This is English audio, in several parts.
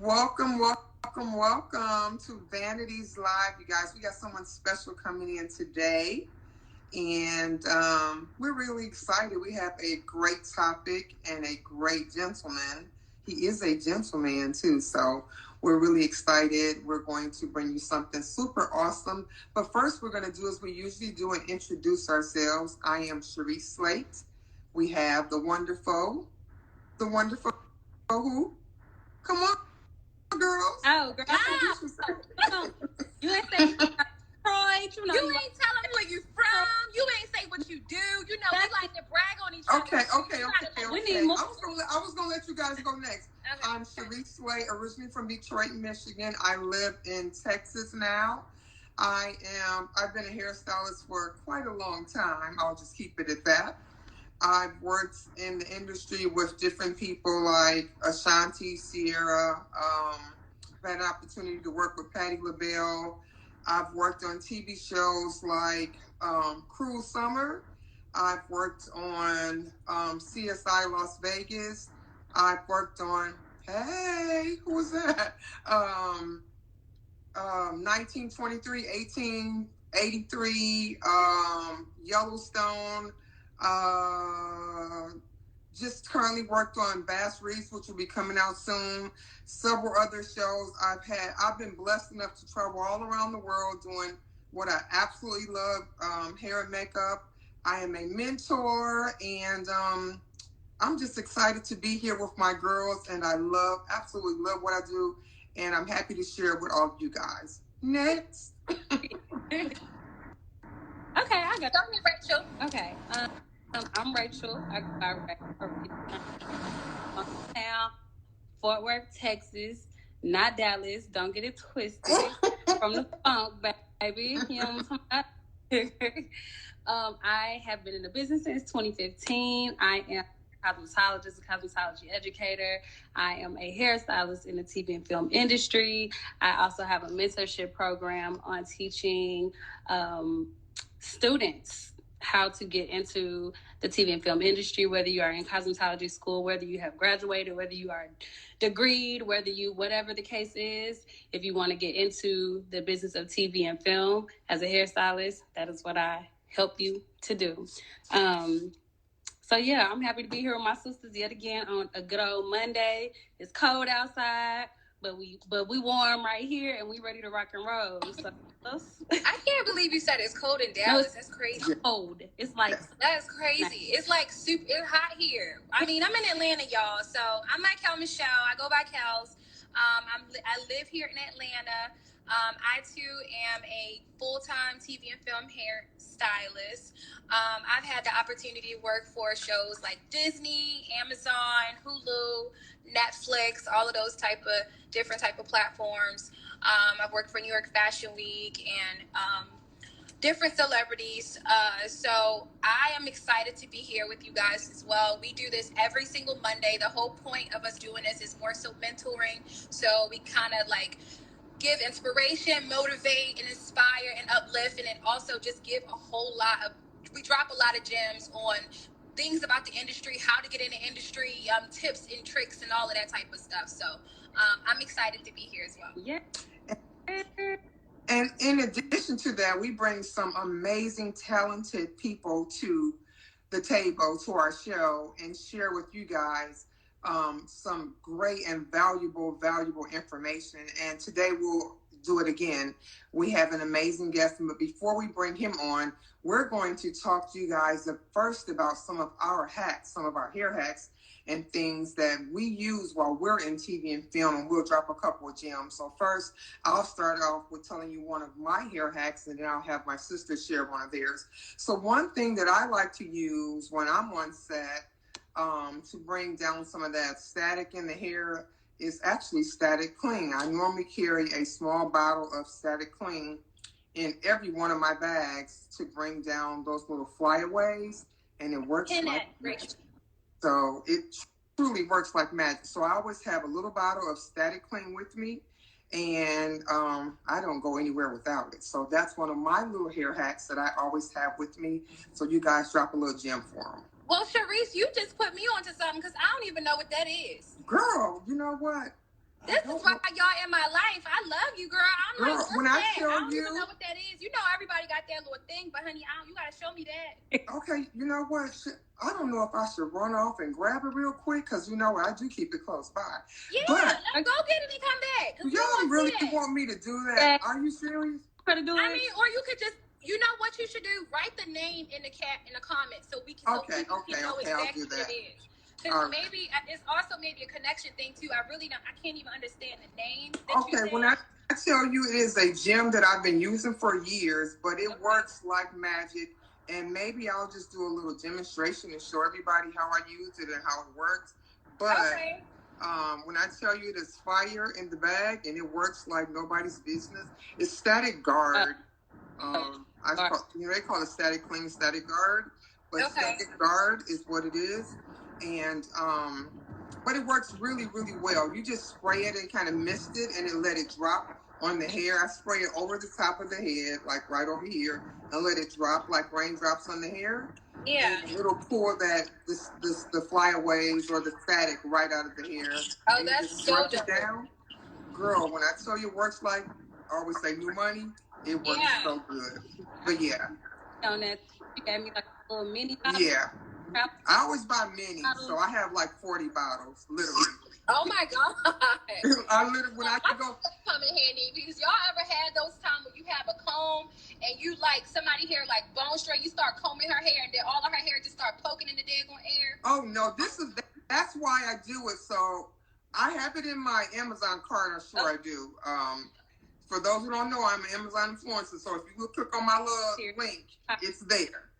Welcome to Vanities Live, you guys. We got someone special coming in today, and we're really excited. We have a great topic and a great gentleman. He is a gentleman, too, so we're really excited. We're going to bring you something super awesome. But first, we're going to do as we usually do and introduce ourselves. I am Sharice Slate. We have the wonderful who? Come on. Girls. Oh, girl. You ain't say Troy. You ain't telling me where you from. You ain't say what you do. You know, we like to brag on each other. Okay. I was going to let you guys go next. Okay. I'm Sharice Slay, originally from Detroit, Michigan. I live in Texas now. I've been a hairstylist for quite a long time. I'll just keep it at that. I've worked in the industry with different people like Ashanti, Sierra. I've had an opportunity to work with Patti LaBelle. I've worked on TV shows like Cruel Summer. I've worked on CSI Las Vegas. I've worked on, who was that? 1923, 1883, Yellowstone. Just currently worked on Bass Reeves, which will be coming out soon. Several other shows I've been blessed enough to travel all around the world doing what I absolutely love, hair and makeup. I am a mentor, and I'm just excited to be here with my girls, and I absolutely love what I do, and I'm happy to share it with all of you guys. Next. Okay, I got me, Rachel. Okay, I'm Rachel. I now Fort Worth, Texas, not Dallas. Don't get it twisted. From the funk, baby. You know what I'm talking about? I have been in the business since 2015. I am a cosmetologist, a cosmetology educator. I am a hairstylist in the TV and film industry. I also have a mentorship program on teaching students how to get into the TV and film industry, whether you are in cosmetology school, whether you have graduated, whether you are degreed, whatever the case is. If you want to get into the business of TV and film as a hairstylist, that is what I help you to do. So yeah, I'm happy to be here with my sisters yet again on a good old Monday. It's cold outside, but we warm right here, and we ready to rock and roll. So I can't believe you said it's cold in Dallas. That's crazy. Cold. It's like that's crazy. It's like super. It's hot here. I mean, I'm in Atlanta, y'all. So I'm at Cal Michelle. I go by Cal's. I live here in Atlanta. I too am a full-time TV and film hair stylist. I've had the opportunity to work for shows like Disney, Amazon, Hulu, Netflix, all of those different type of platforms. I've worked for New York Fashion Week and different celebrities. So I am excited to be here with you guys as well. We do this every single Monday. The whole point of us doing this is more so mentoring. So we kind of like give inspiration, motivate, and inspire, and uplift, and then also just give we drop a lot of gems on things about the industry, how to get in the industry, tips and tricks, and all of that type of stuff. So I'm excited to be here as well. Yeah. And in addition to that, we bring some amazing, talented people to the table, to our show, and share with you guys some great and valuable information. And today we'll do it again. We have an amazing guest, but before we bring him on, we're going to talk to you guys first about some of our hacks, some of our hair hacks and things that we use while we're in TV and film, and we'll drop a couple of gems. So first, I'll start off with telling you one of my hair hacks, and then I'll have my sister share one of theirs. So one thing that I like to use when I'm on set to bring down some of that static in the hair is actually Static Clean. I normally carry a small bottle of Static Clean in every one of my bags to bring down those little flyaways, and it works like magic. So it truly works like magic. So I always have a little bottle of Static Clean with me, and I don't go anywhere without it. So that's one of my little hair hacks that I always have with me. So you guys drop a little gem for them. Well, Sharice, you just put me onto something because I don't even know what that is. Girl, you know what? This is why y'all in my life. I love you, girl. I'm Girl, like, what's when that? I tell I don't you, even know what that is. You know, everybody got their little thing, but honey, you gotta show me that. okay, you know what? I don't know if I should run off and grab it real quick because you know what? I do keep it close by. Yeah, but let's go get it and come back. Y'all really want me to do that? Are you serious? To do it? I mean, or you could just, you know what you should do? Write the name in the comments so we can, know exactly I'll do that. what it is. Because maybe it's also maybe a connection thing too. I can't even understand the name. Okay, when I tell you it is a gem that I've been using for years, but it works like magic. And maybe I'll just do a little demonstration and show everybody how I use it and how it works. But when I tell you it is fire in the bag and it works like nobody's business, it's Static Guard. They call it Static Clean, Static Guard, but Static Guard is what it is. And but it works really, really well. You just spray it and kind of mist it and then let it drop on the hair. I spray it over the top of the head, like right over here, and let it drop like raindrops on the hair. Yeah. And it'll pull the flyaways or the static right out of the hair. Oh, that's so dope. Girl, when I tell you it works like, I always say new money, it works so good. But yeah. On that, you got me like a little mini bottle. Yeah. I always buy minis, so I have like 40 bottles, literally. Oh my God. I literally, when I go. Come in handy, because y'all ever had those times when you have a comb and you like somebody hair like bone straight, you start combing her hair and then all of her hair just start poking in the daggone air? Oh no, that's why I do it. So I have it in my Amazon cart, I'm sure I do. For those who don't know, I'm an Amazon influencer, so if you click on my little link, it's there.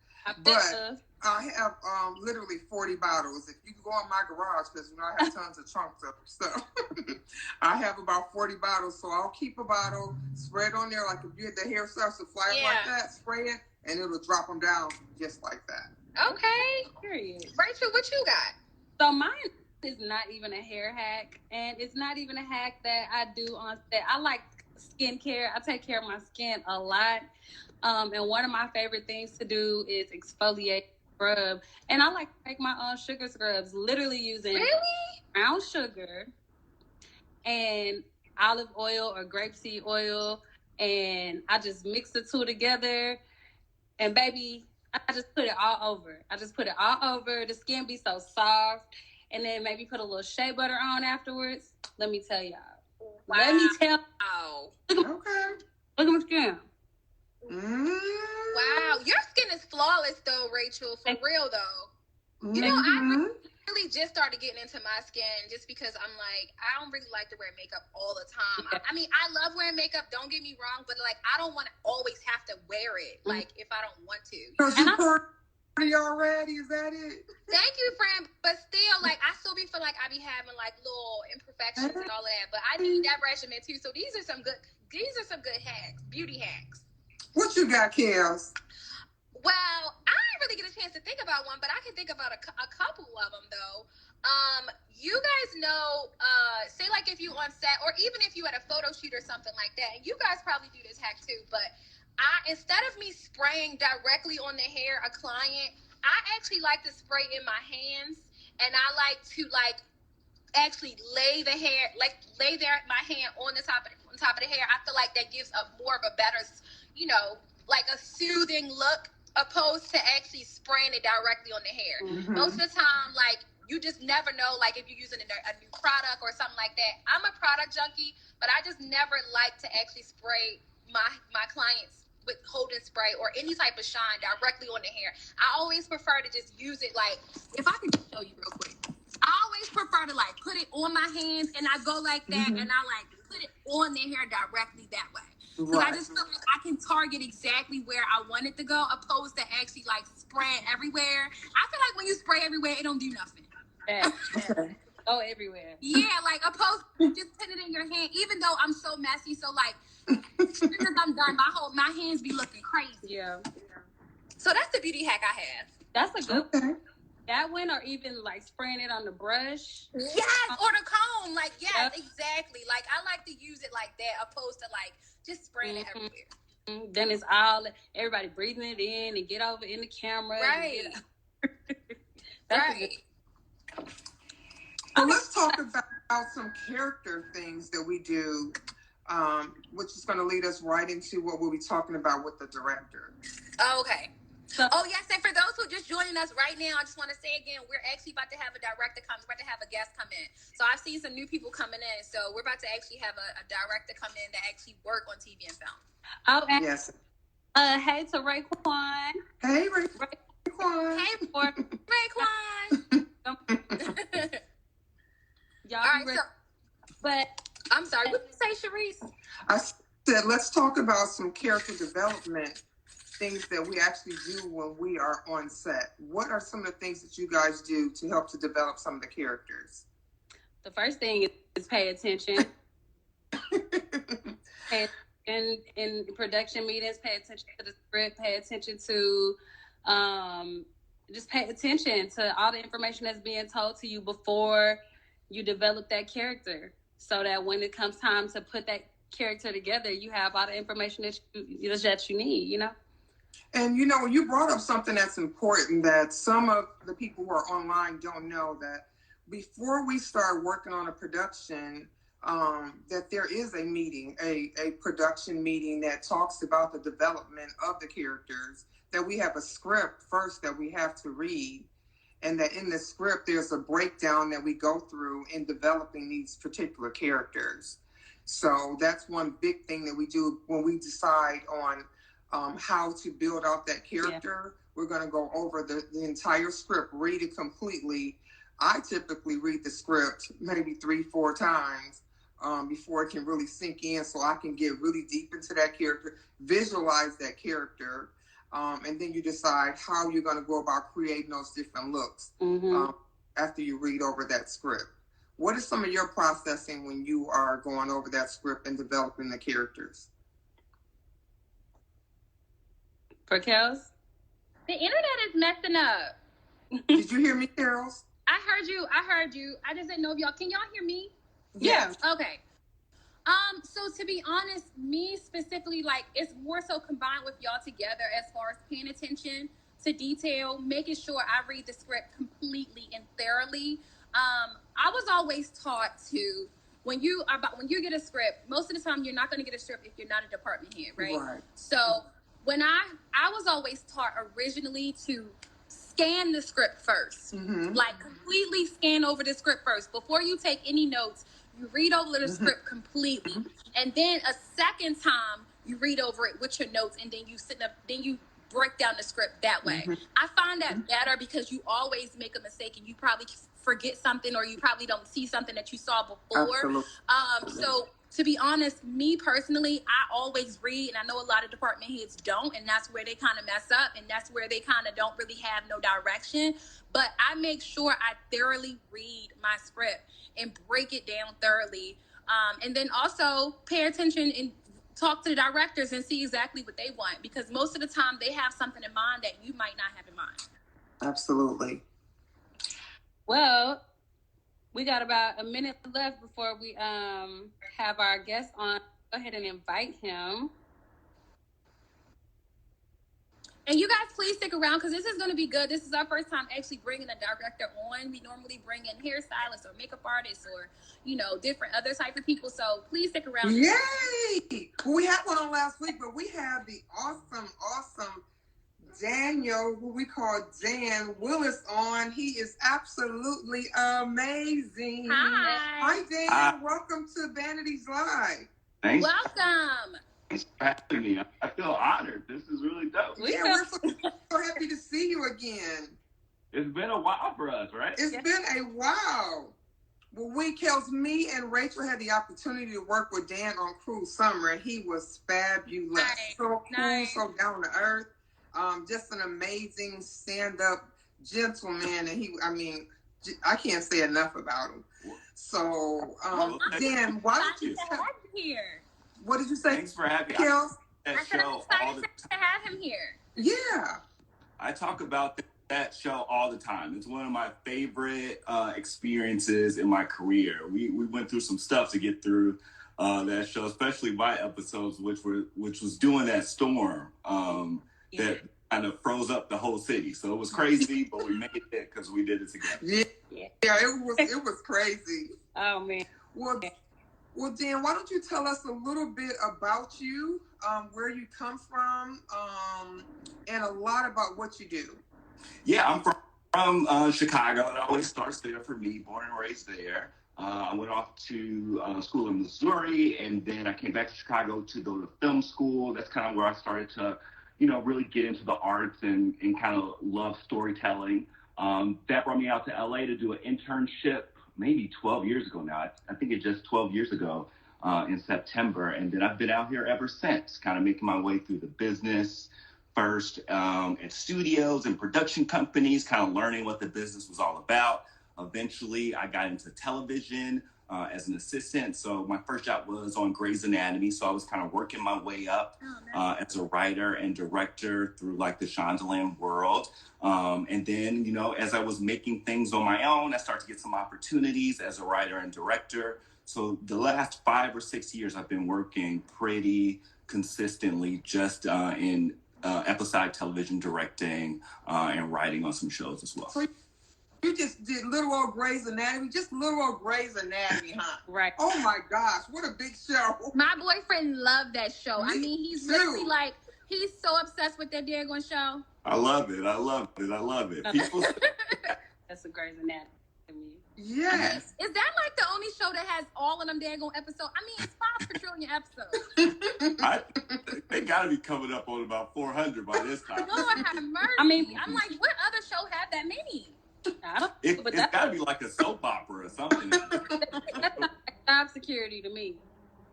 But I have literally 40 bottles. If you go in my garage, because I have tons of trunks of stuff, I have about 40 bottles. So I'll keep a bottle, spray it on there like if you had the hair starts to fly like that, spray it, and it'll drop them down just like that. Okay. Period. Rachel, what you got? So mine is not even a hair hack, and it's not even a hack that I do on set. I like skincare. I take care of my skin a lot. And one of my favorite things to do is exfoliate, scrub. And I like to make my own sugar scrubs, literally using brown sugar and olive oil or grapeseed oil. And I just mix the two together. And baby, I just put it all over. The skin be so soft. And then maybe put a little shea butter on afterwards. Let me tell y'all. Okay. Look at my skin. Wow, your skin is flawless though, Rachel. For real though. You know, I really just started getting into my skin just because I'm like, I don't really like to wear makeup all the time. I mean, I love wearing makeup, don't get me wrong, but like I don't want to always have to wear it, like if I don't want to. Because you're pretty already, is that it? Thank you, friend. But still, like I still feel like I be having like little imperfections and all of that. But I need that regimen too. So these are some good hacks, beauty hacks. What you got, Kels? Well, I didn't really get a chance to think about one, but I can think about a couple of them, though. You guys know, say like if you on set, or even if you at a photo shoot or something like that, and you guys probably do this hack too, but instead of me spraying directly on the hair a client, I actually like to spray in my hands, and I like to actually lay my hand on the top of the hair. I feel like that gives a more of a better, like a soothing look, opposed to actually spraying it directly on the hair. Mm-hmm. Most of the time, like, you just never know, like, if you're using a new product or something like that. I'm a product junkie, but I just never like to actually spray my clients with Hold and Spray or any type of shine directly on the hair. I always prefer to just use it, like, if I can show you real quick. I always prefer to, like, put it on my hands, and I go like that, and I, like, put it on their hair directly that way. Because I just feel like I can target exactly where I want it to go, opposed to actually like spraying everywhere. I feel like when you spray everywhere, it don't do nothing. Go everywhere. Yeah, like opposed to just putting it in your hand. Even though I'm so messy, so like as soon as I'm done, my hands be looking crazy. Yeah. So that's the beauty hack I have. That's a good. That one, or even like spraying it on the brush. Yes, or the comb. Like, yes, exactly. Like, I like to use it like that, opposed to like just spraying it everywhere. Then it's all everybody breathing it in and get over in the camera. Right. So let's talk about some character things that we do, which is going to lead us right into what we'll be talking about with the director. Okay. Oh, yes, and for those who are just joining us right now, I just want to say again, we're actually about to have a director come. We're about to have a guest come in. So I've seen some new people coming in. So we're about to actually have a director come in to actually work on TV and film. Oh, and, Yes. Hey to Raekwon. Hey, Raekwon. Hey, Raekwon. Y'all All right, ready? so, but I'm sorry, what did you say, Sharice? I said, let's talk about some character development things that we actually do when we are on set. What are some of the things that you guys do to help to develop some of the characters? The first thing is pay attention. In production meetings, pay attention to the script, pay attention to just pay attention to all the information that's being told to you before you develop that character, so that when it comes time to put that character together, you have all the information that you need, you know? And, you know, you brought up something that's important that some of the people who are online don't know, that before we start working on a production, that there is a meeting, a production meeting that talks about the development of the characters, that we have a script first that we have to read, and that in the script there's a breakdown that we go through in developing these particular characters. So that's one big thing that we do when we decide on how to build out that character. Yeah. We're going to go over the entire script, read it completely. I typically read the script maybe 3-4 times before it can really sink in, so I can get really deep into that character, visualize that character, and then you decide how you're going to go about creating those different looks after you read over that script. What is some of your processing when you are going over that script and developing the characters? For Kels? The internet is messing up. Did you hear me, Carols? I heard you. I just didn't know if can y'all hear me? Yeah. Okay. So to be honest, me specifically, like, it's more so combined with y'all together as far as paying attention to detail, making sure I read the script completely and thoroughly. I was always taught to, when you get a script, most of the time you're not going to get a script if you're not a department head, right? So when I was always taught originally to scan the script first, like completely scan over the script first. Before you take any notes, you read over the script completely. And then a second time, you read over it with your notes, and then you break down the script that way. I find that better because you always make a mistake and you probably forget something, or you probably don't see something that you saw before. Absolutely. So to be honest, me personally, I always read, and I know a lot of department heads don't, and that's where they kind of mess up, and that's where they kind of don't really have no direction. But I make sure I thoroughly read my script and break it down thoroughly. And then also pay attention and talk to the directors and see exactly what they want, because most of the time they have something in mind that you might not have in mind. Absolutely. Well, we got about a minute left before we have our guest on. Go ahead and invite him. And you guys, please stick around because this is going to be good. This is our first time actually bringing a director on. We normally bring in hairstylists or makeup artists or, different other type of people. So please stick around. Yay! Well, we had one on last week, but we have the awesome Daniel, who we call Dan Willis, on. He is absolutely amazing. Hi, Dan. Hi. Welcome to Vanities Live. Thanks. Welcome. Thanks for having me. I feel honored. This is really dope. Yeah, we're so happy to see you again. It's been a while for us, right? It's been a while. Well, me and Rachel had the opportunity to work with Dan on Cruel Summer, and he was fabulous. Nice. So cool, so down to earth. Just an amazing stand-up gentleman, and I can't say enough about him. So, Dan, why don't you have him here? What did you say? Thanks for having me. I said I'm excited to have him here. Yeah. I talk about that show all the time. It's one of my favorite experiences in my career. We went through some stuff to get through that show, especially my episodes, which was doing that storm. That kind of froze up the whole city. So it was crazy, but we made it because we did it together. Yeah, it was crazy. Oh man. Well, Dan, why don't you tell us a little bit about you, where you come from, and a lot about what you do. Yeah, I'm from Chicago. It always starts there for me, born and raised there. I went off to school in Missouri, and then I came back to Chicago to go to film school. That's kind of where I started to, really get into the arts and kind of love storytelling. That brought me out to LA to do an internship maybe 12 years ago now. I think it's just 12 years ago in September. And then I've been out here ever since, kind of making my way through the business, first at studios and production companies, kind of learning what the business was all about. Eventually, I got into television as an assistant. So my first job was on Grey's Anatomy. So I was kind of working my way up as a writer and director through like the Shondaland world. And then, as I was making things on my own, I started to get some opportunities as a writer and director. So the last 5 or 6 years, I've been working pretty consistently just in episodic television directing and writing on some shows as well. So you just did little old Grey's Anatomy, just little old Grey's Anatomy, huh? Right. Oh my gosh, what a big show. My boyfriend loved that show. I mean, he's literally like, he's so obsessed with that daggone show. I love it. People That's a Grey's Anatomy. Yes. Is that like the only show that has all of them daggone episodes? I mean, it's 5 quadrillion episodes. They got to be coming up on about 400 by this time. Lord have mercy. I mean, I'm like, what other show had that many? It's got to be like a soap opera or something. That's not job security to me.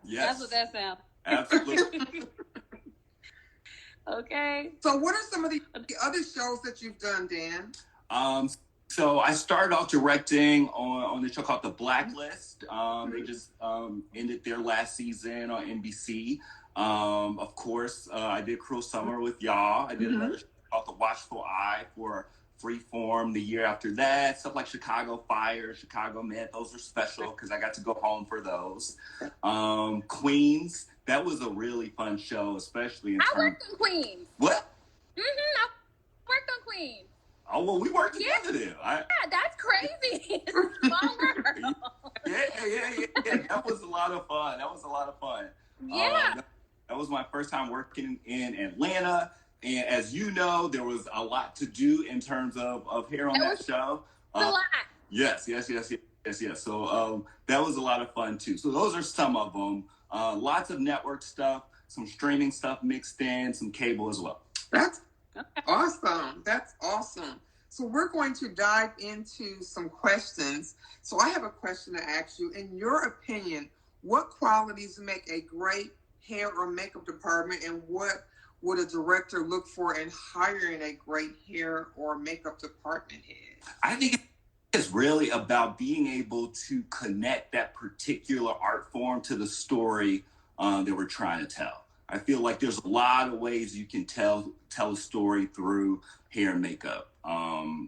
Yes. That's what that sounds. Absolutely. Okay. So what are some of the other shows that you've done, Dan? So I started off directing on a show called The Blacklist. They just ended their last season on NBC. Of course, I did Cruel Summer with y'all. I did another show called The Watchful Eye for Freeform the year after that. Stuff like Chicago Fire, Chicago Med. Those are special because I got to go home for those. Queens. That was a really fun show, especially in terms... I worked on Queens. What? I worked on Queens. Oh, well, we worked together then. Yeah, that's crazy. It's a small world. Yeah. That was a lot of fun. Yeah. That was my first time working in Atlanta. And as you know, there was a lot to do in terms of hair on that show. A lot. Yes. So that was a lot of fun too. So those are some of them. Lots of network stuff, some streaming stuff mixed in, some cable as well. That's awesome. That's awesome. So we're going to dive into some questions. So I have a question to ask you. In your opinion, what qualities make a great hair or makeup department, and what would a director look for in hiring a great hair or makeup department head? I think it's really about being able to connect that particular art form to the story that we're trying to tell. I feel like there's a lot of ways you can tell a story through hair and makeup.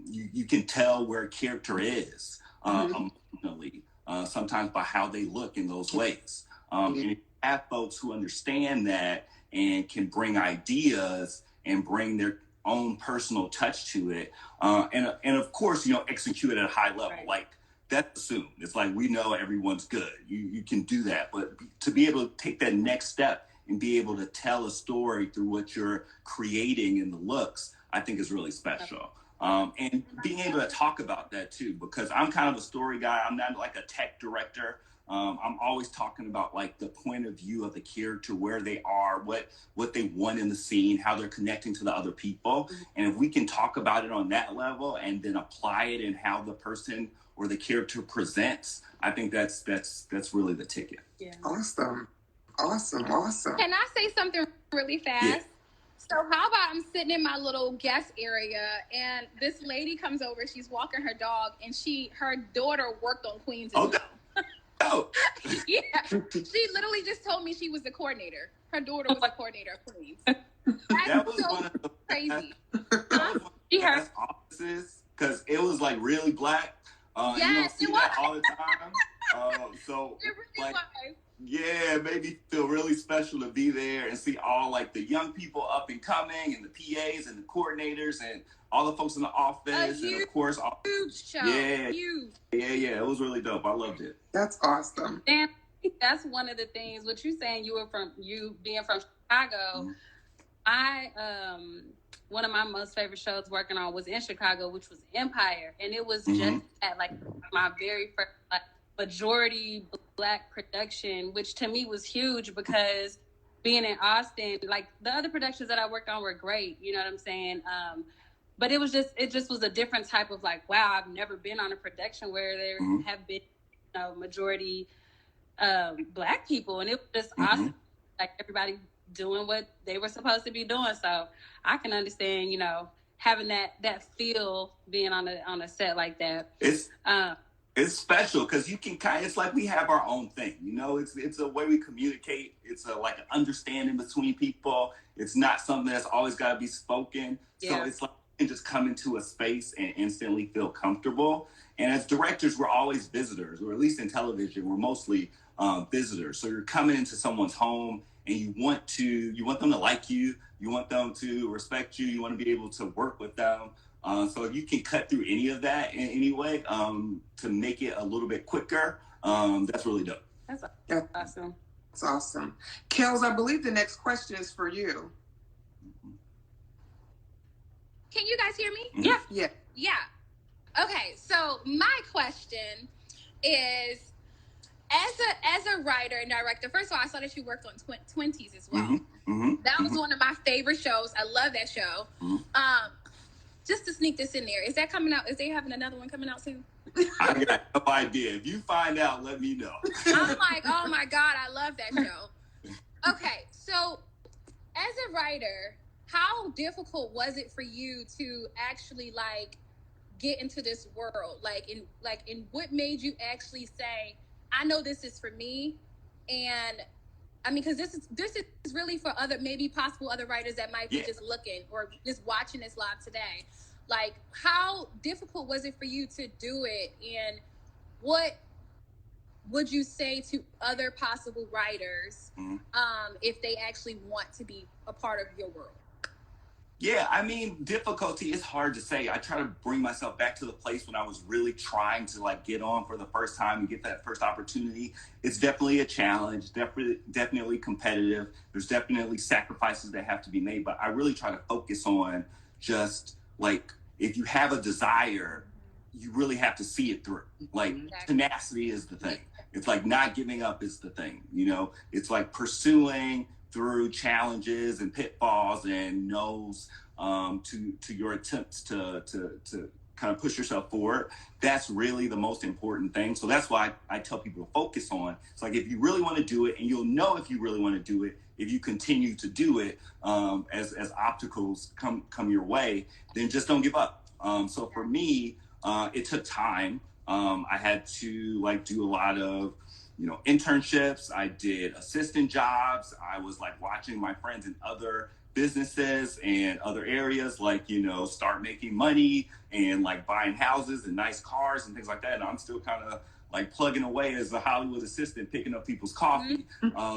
You can tell where a character is emotionally, sometimes by how they look in those ways. And if you have folks who understand that and can bring ideas and bring their own personal touch to it, and of course, execute it at a high level. Right. Like, that's assumed. It's like, we know everyone's good. You can do that. But to be able to take that next step and be able to tell a story through what you're creating in the looks, I think is really special. And being able to talk about that too, because I'm kind of a story guy. I'm not like a tech director. I'm always talking about like the point of view of the character, where they are, what they want in the scene, how they're connecting to the other people. And if we can talk about it on that level and then apply it in how the person or the character presents, I think that's really the ticket. Yeah. Awesome. Can I say something really fast? Yeah. So how about I'm sitting in my little guest area and this lady comes over, she's walking her dog, and her daughter worked on Queens as well. Oh. Yeah. She literally just told me she was the coordinator. Her daughter was the coordinator of Queens. That was so one of the crazy. best offices, because it was like really black. Yes, you don't see it that was. all the time. So It really like, was. Yeah, it made me feel really special to be there and see all like the young people up and coming, and the PAs and the coordinators and all the folks in the office, and of course, huge show. Yeah, huge. Yeah. It was really dope. I loved it. That's awesome. And I think that's one of the things. What you saying? You being from Chicago. One of my most favorite shows working on was in Chicago, which was Empire, and it was just at like my very first like majority Black production, which to me was huge because being in Austin, like the other productions that I worked on were great, you know what I'm saying? But it just was a different type of like, wow, I've never been on a production where there have been, majority Black people, and it was just awesome, like everybody doing what they were supposed to be doing. So I can understand, having that feel being on a set like that. It's special because you can it's like we have our own thing, it's a way we communicate. It's like an understanding between people. It's not something that's always got to be spoken. So it's like you can just come into a space and instantly feel comfortable. And as directors, we're always visitors, or at least in television, we're mostly visitors. So you're coming into someone's home and you want them to like you. You want them to respect you. You want to be able to work with them. So if you can cut through any of that in any way to make it a little bit quicker, that's really dope. That's awesome. That's awesome. Kels, I believe the next question is for you. Can you guys hear me? Yeah. Okay, so my question is, as a writer and director, first of all, I saw that you worked on 20s as well. That was one of my favorite shows. I love that show. Just to sneak this in there, is that coming out? Is they having another one coming out soon? I got no idea. If you find out, let me know. I'm like, oh my God, I love that show. Okay, so as a writer, how difficult was it for you to actually get into this world? In what made you actually say, I know this is for me? And I mean, because this is really for maybe possible other writers that might be just looking or just watching this live today. Like, how difficult was it for you to do it? And what would you say to other possible writers if they actually want to be a part of your world? Yeah, I mean, difficulty is hard to say. I try to bring myself back to the place when I was really trying to get on for the first time and get that first opportunity. It's definitely a challenge, definitely competitive. There's definitely sacrifices that have to be made, but I really try to focus on just if you have a desire, you really have to see it through. Tenacity is the thing. It's not giving up is the thing, It's pursuing through challenges and pitfalls and no's to your attempts to kind of push yourself forward. That's really the most important thing. So that's why I tell people to focus on. It's if you really want to do it, and you'll know if you really want to do it if you continue to do it as obstacles come your way, then just don't give up. So for me, it took time. I had to do a lot of internships. I did assistant jobs. I was watching my friends in other businesses and other areas, start making money and buying houses and nice cars and things like that. And I'm still kind of plugging away as a Hollywood assistant, picking up people's coffee.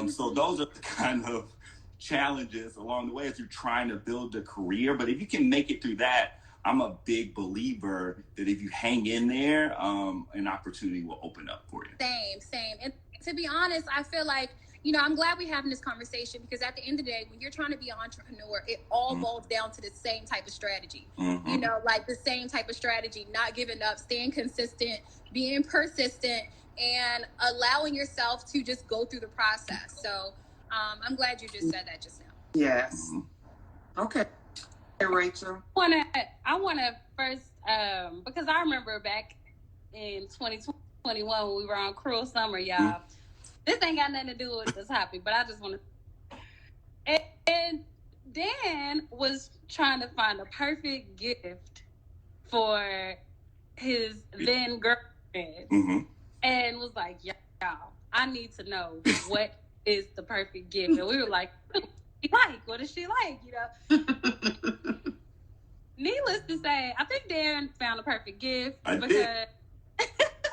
So those are the kind of challenges along the way as you're trying to build a career. But if you can make it through that, I'm a big believer that if you hang in there, an opportunity will open up for you. Same. And to be honest, I feel I'm glad we're having this conversation, because at the end of the day, when you're trying to be an entrepreneur, it all boils down to the same type of strategy. The same type of strategy, not giving up, staying consistent, being persistent, and allowing yourself to just go through the process. So I'm glad you just said that just now. Yes. Okay. Hey, Rachel. I wanna first because I remember back in 2021 when we were on Cruel Summer, y'all. This ain't got nothing to do with the topic, but I just want to. And Dan was trying to find a perfect gift for his then girlfriend, and was like, "Y'all, I need to know what is the perfect gift." And we were like, "What does she like?" Needless to say, I think Dan found a perfect gift. I did.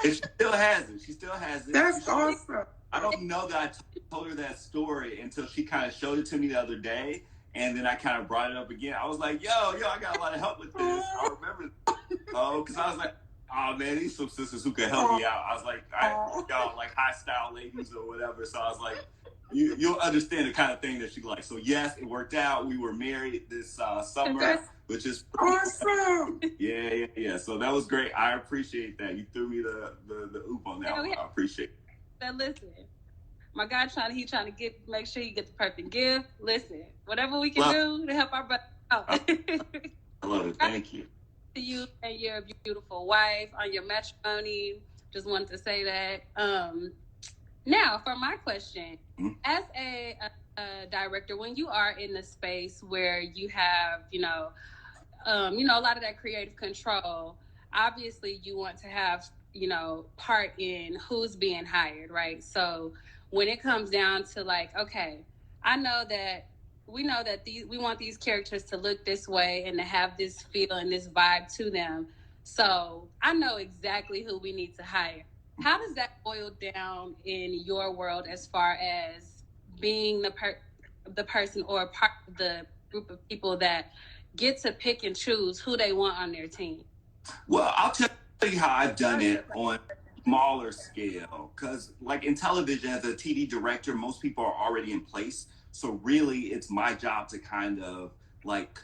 And she still has it. That's awesome. I don't know that I told her that story until she kind of showed it to me the other day. And then I kind of brought it up again. I was like, yo, I got a lot of help with this. I remember, because I was like, oh man, these some sisters who could help me out. I was like, y'all like high style ladies or whatever. So I was like, you'll understand the kind of thing that she likes. So yes, it worked out. We were married this summer, which is awesome. Yeah. So that was great. I appreciate that. You threw me the oop on that one. I appreciate it. Now listen, my guy trying to make sure you get the perfect gift. Listen, whatever we can do to help our brother out. I love it. Thank you. To you and your beautiful wife on your matrimony. Just wanted to say that. Now, for my question, as a director, when you are in the space where you have, a lot of that creative control, obviously you want to have, part in who's being hired, right? So when it comes down to like, okay, we know that we want these characters to look this way and to have this feel and this vibe to them. So I know exactly who we need to hire. How does that boil down in your world as far as being the person or part of the group of people that get to pick and choose who they want on their team? Well, I'll tell you how I've done it on smaller scale. Because like in television, as a TV director, most people are already in place. So really, it's my job to kind of like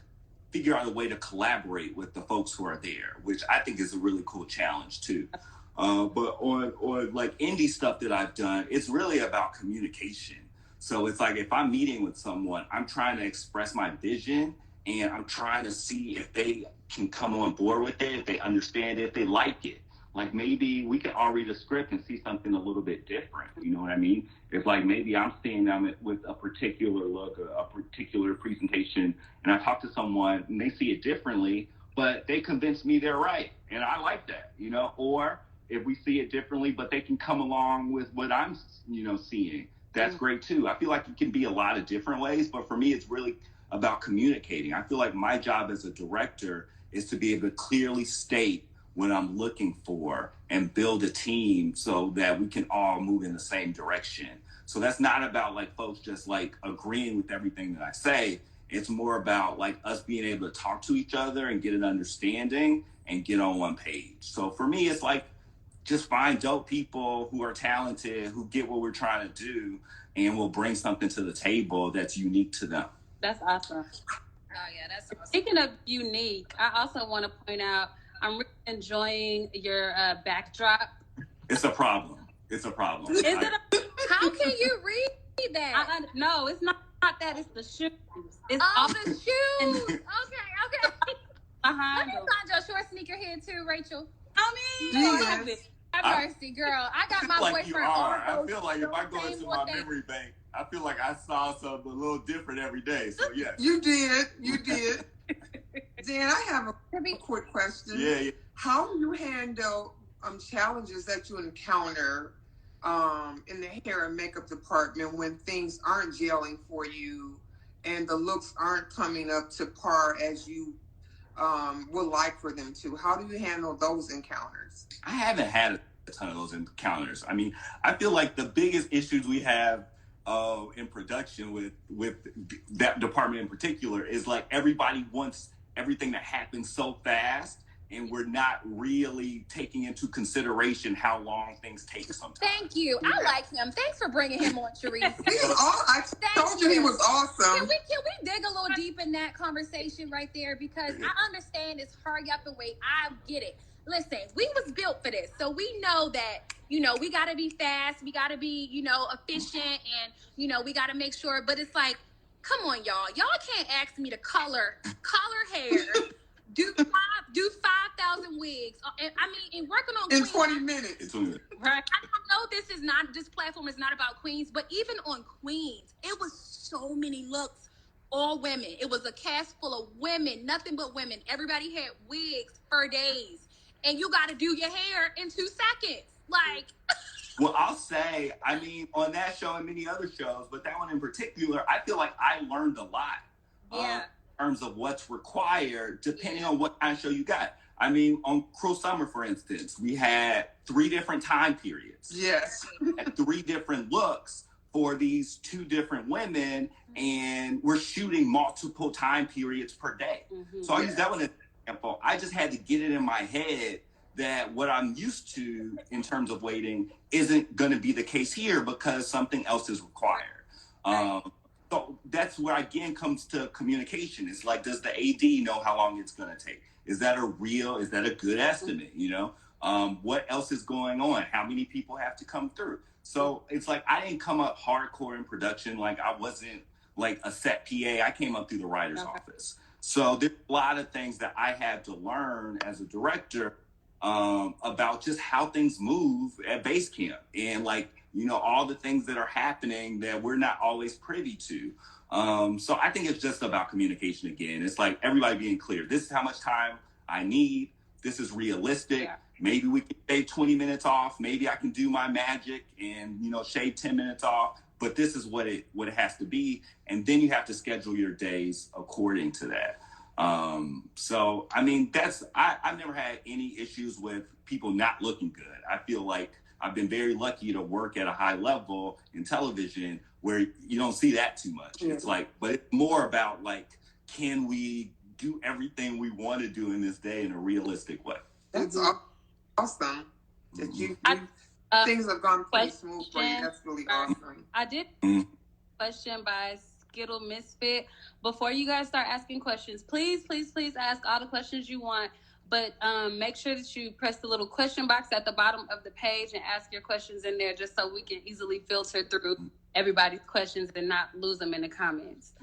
figure out a way to collaborate with the folks who are there, which I think is a really cool challenge too. But on like indie stuff that I've done, it's really about communication. So it's like if I'm meeting with someone, I'm trying to express my vision and I'm trying to see if they can come on board with it, if they understand it, if they like it. Like maybe we can all read a script and see something a little bit different. You know what I mean? If like maybe I'm seeing them with a particular look, a particular presentation, and I talk to someone and they see it differently, but they convince me they're right. And I like that, or if we see it differently, but they can come along with what I'm, seeing. That's great too. I feel like it can be a lot of different ways, but for me, it's really about communicating. I feel like my job as a director is to be able to clearly state what I'm looking for and build a team so that we can all move in the same direction. So that's not about like folks just like agreeing with everything that I say. It's more about like us being able to talk to each other and get an understanding and get on one page. So for me, it's like, just find dope people who are talented, who get what we're trying to do, and will bring something to the table that's unique to them. That's awesome. Oh, yeah, that's awesome. Speaking of unique, I also want to point out, I'm really enjoying your backdrop. It's a problem. Is it How can you read that? No, it's not that. It's the shoes. It's the shoes. Okay. Let me find your short sneakerhead too, Rachel. Yes. Mercy, girl. I got my like boyfriend. You are. I feel like if I go into my memory bank, I feel like I saw something a little different every day. So yes. You did. Dan, I have a quick question. Yeah. How do you handle challenges that you encounter in the hair and makeup department when things aren't gelling for you and the looks aren't coming up to par as you would like for them to? How do you handle those encounters? I haven't had a ton of those encounters. I mean, I feel like the biggest issues we have in production with that department in particular is like everybody wants everything to happen so fast, and we're not really taking into consideration how long things take sometimes. Thank you. I like him. Thanks for bringing him on, Sharice. I told you he was awesome. Can we dig a little deep in that conversation right there? Because I understand it's hurry up and wait. I get it. Listen, we was built for this. So we know that, we got to be fast. We got to be, efficient. And, we got to make sure. But it's like, come on, y'all. Y'all can't ask me to color hair. Do 5,000 wigs. And working on in Queens, 20 minutes. Right. I know this platform is not about Queens, but even on Queens, it was so many looks, all women. It was a cast full of women, nothing but women. Everybody had wigs for days, and you got to do your hair in 2 seconds. Like, well, I'll say, on that show and many other shows, but that one in particular, I feel like I learned a lot. Yeah. In terms of what's required, depending on what kind of show you got. I mean, on Cruel Summer, for instance, we had 3 different time periods. Yes. Had 3 different looks for these 2 different women, and we're shooting multiple time periods per day. So I use that one as an example. I just had to get it in my head that what I'm used to in terms of waiting isn't going to be the case here because something else is required. So that's where, again, comes to communication. It's like, does the AD know how long it's going to take? Is that a good estimate? You know, what else is going on? How many people have to come through? So it's like, I didn't come up hardcore in production. Like, I wasn't like a set PA. I came up through the writer's office. So there's a lot of things that I had to learn as a director about just how things move at base camp, and like, you know, all the things that are happening that we're not always privy to. So I think it's just about communication again. It's like everybody being clear. This is how much time I need. This is realistic. Yeah. Maybe we can shave 20 minutes off. Maybe I can do my magic and, you know, shave 10 minutes off. But this is what it has to be. And then you have to schedule your days according to that. So, I mean, I've never had any issues with people not looking good. I feel like I've been very lucky to work at a high level in television where you don't see that too much. Yeah. It's like, but it's more about like, can we do everything we want to do in this day in a realistic way? That's awesome. That things have gone pretty smooth for you. That's really awesome. I did question by Skittle Misfit. Before you guys start asking questions, please ask all the questions you want. But make sure that you press the little question box at the bottom of the page and ask your questions in there, just so we can easily filter through everybody's questions and not lose them in the comments.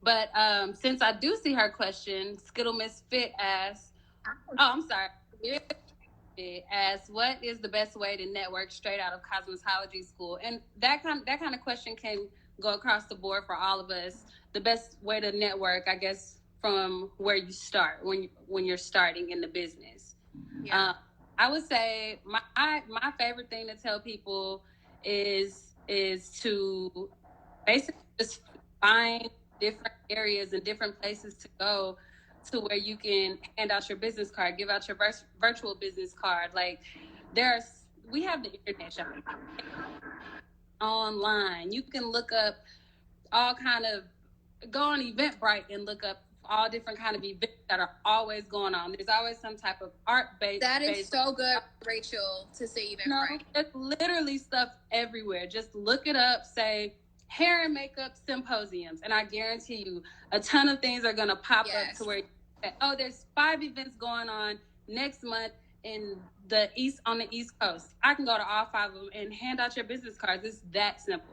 But since I do see her question, Skittle Misfit asks, asks, what is the best way to network straight out of cosmetology school? And that kind of question can go across the board for all of us. The best way to network, I guess, from where you start when you're starting in the business. Yeah. I would say my favorite thing to tell people is to basically just find different areas and different places to go to where you can hand out your business card, give out your virtual business card. Like we have the internet shopping online. You can look up all kind of, go on Eventbrite and look up all different kind of events that are always going on. There's always some type of art-based. That is so good, Rachel, to say Eventbrite. No, it's literally stuff everywhere. Just look it up, say hair and makeup symposiums, and I guarantee you a ton of things are going to pop up to where you say, oh, there's 5 events going on next month on the East Coast. I can go to all 5 of them and hand out your business cards. It's that simple.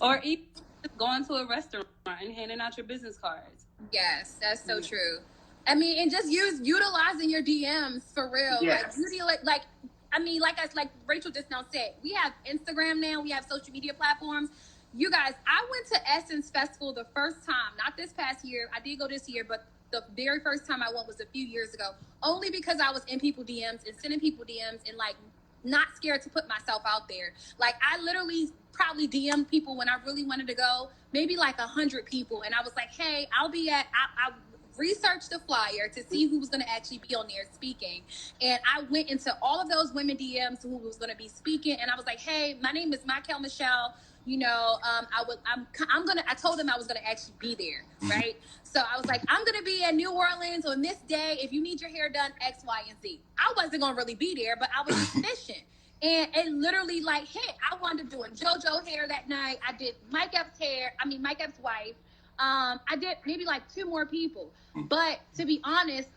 Or even just going to a restaurant and handing out your business cards. Yes, that's so true. I mean, and just utilizing your DMs for real. Yes. Like Rachel just now said, we have Instagram now, we have social media platforms. You guys, I went to Essence Festival the first time, not this past year. I did go this year, but the very first time I went was a few years ago, only because I was in people DMs and sending people DMs and like not scared to put myself out there. Like I literally probably DM'd people when I really wanted to go, maybe like 100 people. And I was like, hey, I researched the flyer to see who was going to actually be on there speaking. And I went into all of those women DMs who was going to be speaking. And I was like, hey, my name is Michael Michelle. You know, I told them I was going to actually be there. Right. So I was like, I'm going to be in New Orleans on this day. If you need your hair done, X, Y, and Z. I wasn't going to really be there, but I was efficient. And it literally like hit. I wanted to do a JoJo hair that night. I did Mike Epps' wife. I did maybe like 2 more people. But to be honest,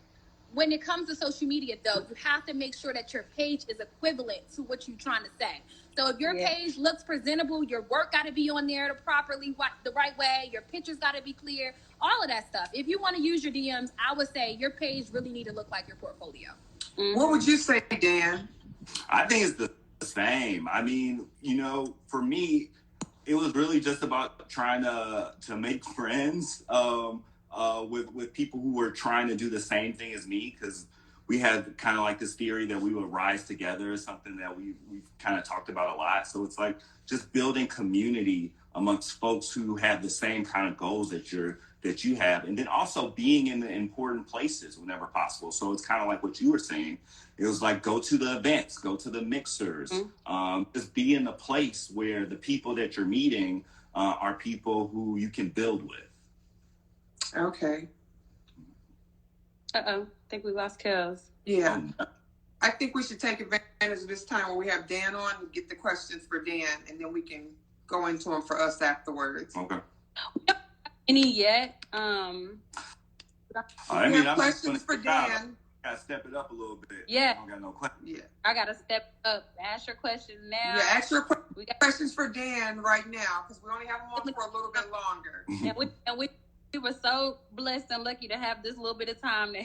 when it comes to social media, though, you have to make sure that your page is equivalent to what you're trying to say. So if your page looks presentable, your work got to be on there the right way. Your pictures got to be clear. All of that stuff. If you want to use your DMs, I would say your page really need to look like your portfolio. Mm-hmm. What would you say, Dan? I think it's the same. I mean, you know, for me, it was really just about trying to make friends with people who were trying to do the same thing as me, because we had kind of like this theory that we would rise together, something that we've kind of talked about a lot. So it's like just building community amongst folks who have the same kind of goals that you have, and then also being in the important places whenever possible. So it's kind of like what you were saying. It was like, go to the events, go to the mixers, just be in the place where the people that you're meeting are people who you can build with. Okay. I think we lost Kels. Yeah. I think we should take advantage of this time when we have Dan on and get the questions for Dan, and then we can go into them for us afterwards. Okay. We don't have any yet. I mean, questions for Dan. Gotta step it up a little bit. Yeah. I don't got no questions. Yeah. I gotta step up. Ask your questions now. Yeah, ask your questions for Dan right now, because we only have them on for a little bit longer. And we were so blessed and lucky to have this little bit of time.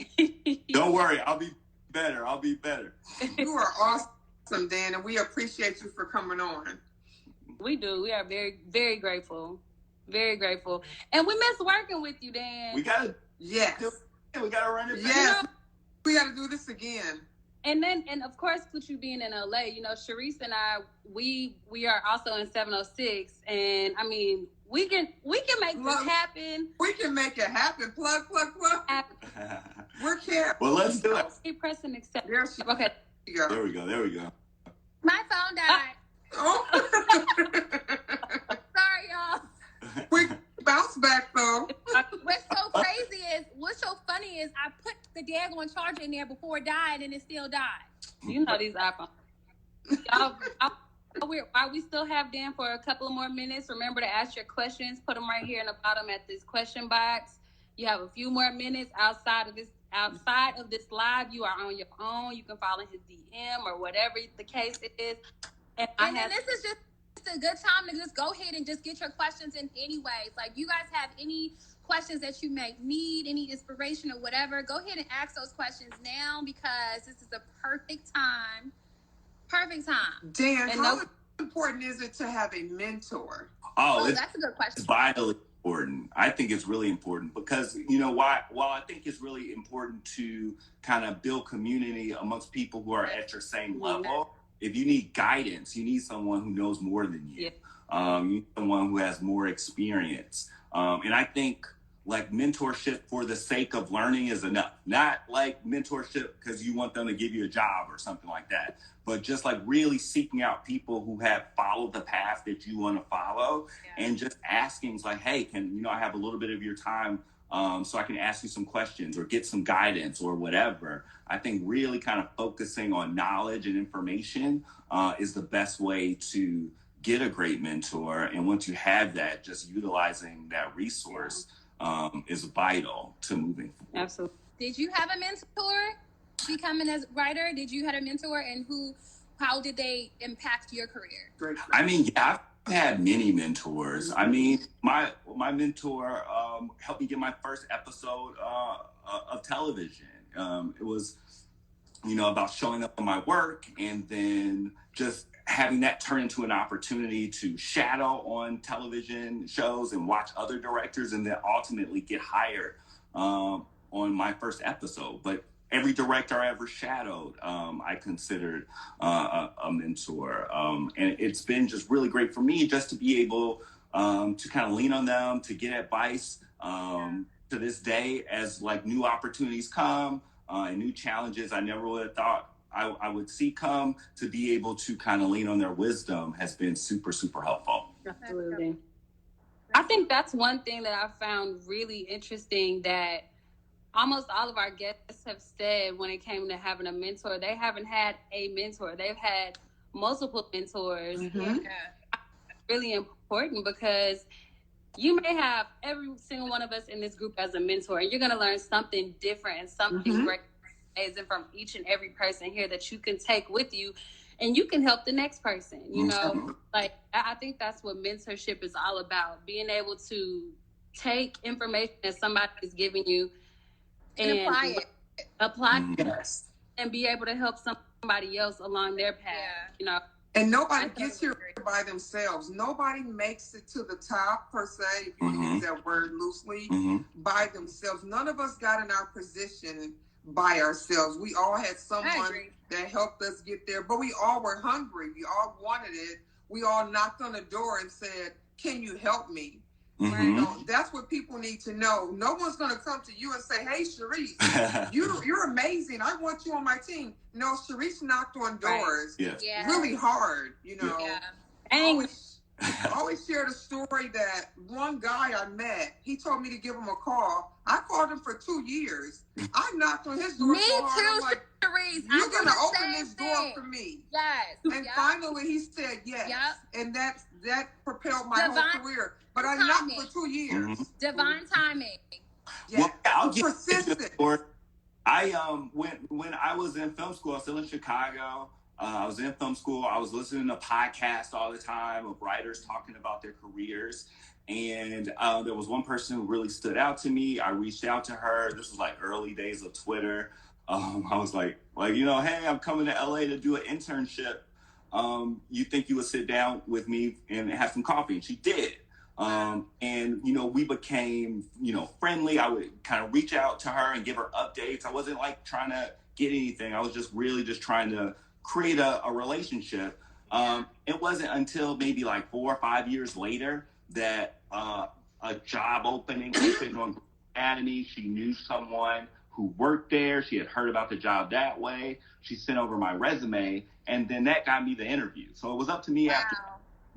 Don't worry, I'll be better. You are awesome, Dan, and we appreciate you for coming on. We do. We are very, very grateful. Very grateful. And we miss working with you, Dan. We gotta run it back. Yes. We got to do this again. And of course, with you being in LA, Sharice and I, we are also in 706, and I mean, we can make this happen. We can make it happen. Plug. We're careful. Well, let's do it. Keep pressing accept. Okay. There we go. My phone died. Oh. Sorry, y'all. We bounce back though. What's so funny is I put the daggone charger in there before it died, and it still died. You know these iPhones. Y'all, while we still have Dan for a couple of more minutes, remember to ask your questions. Put them right here in the bottom at this question box. You have a few more minutes outside of this live. You are on your own. You can follow his DM or whatever the case is. And then this is just a good time to just go ahead and just get your questions in anyways. Like, you guys have any questions that you may need, any inspiration or whatever, go ahead and ask those questions now, because this is a perfect time. Dan, how important is it to have a mentor? Oh, that's a good question. It's vitally important. I think it's really important because, while I think it's really important to kind of build community amongst people who are at your same level, if you need guidance, you need someone who knows more than you. You need someone who has more experience. And I think like mentorship for the sake of learning is enough. Not like mentorship because you want them to give you a job or something like that, but just like really seeking out people who have followed the path that you want to follow, and just asking like, hey, can I have a little bit of your time so I can ask you some questions or get some guidance or whatever. I think really kind of focusing on knowledge and information is the best way to get a great mentor. And once you have that, just utilizing that resource is vital to moving forward. Absolutely. Did you have a mentor becoming a writer? Did you have a mentor, and how did they impact your career? I mean, I've had many mentors. I mean, my mentor helped me get my first episode of television. It was, about showing up on my work and then just having that turn into an opportunity to shadow on television shows and watch other directors, and then ultimately get hired on my first episode. But every director I ever shadowed, I considered a mentor. And it's been just really great for me just to be able to kind of lean on them, to get advice to this day as like new opportunities come and new challenges I never would have thought I would see come. To be able to kind of lean on their wisdom has been super, super helpful. Absolutely. I think that's one thing that I found really interesting that almost all of our guests have said when it came to having a mentor. They haven't had a mentor. They've had multiple mentors. Mm-hmm. Really important because you may have every single one of us in this group as a mentor, and you're going to learn something different and something great amazing from each and every person here that you can take with you, and you can help the next person. Like, I think that's what mentorship is all about, being able to take information that somebody is giving you and apply it and be able to help somebody else along their path. And nobody gets here by themselves. Nobody makes it to the top, per se, if you want to use that word loosely, by themselves. None of us got in our position by ourselves. We all had someone that helped us get there, but we all were hungry. We all wanted it. We all knocked on the door and said, can you help me? Mm-hmm. You know, that's what people need to know. No one's going to come to you and say, hey, Sharice, you're amazing. I want you on my team. No, Sharice knocked on doors really hard, you know. Yeah. Always shared a story that one guy I met, he told me to give him a call. I called him for 2 years. I knocked on his door. Me so hard. too, I'm like, Sharice. you're going to open this door for me. Yes. And finally he said yes. And that propelled my whole career. But I knocked for 2 years. Divine timing. Yeah. Well, I'll get persistent. I when I was in film school, I was still in Chicago. I was in film school. I was listening to podcasts all the time of writers talking about their careers. And there was one person who really stood out to me. I reached out to her. This was like early days of Twitter. I was like, you know, hey, I'm coming to LA to do an internship. You think you would sit down with me and have some coffee? And she did. And, you know, we became, you know, friendly. I would kind of reach out to her and give her updates. I wasn't like trying to get anything. I was just really just trying to create a relationship. It wasn't until maybe like 4 or 5 years later that a job opening opened on Vanities. She knew someone who worked there. She had heard about the job that way. She sent over my resume, and then that got me the interview. So it was up to me after.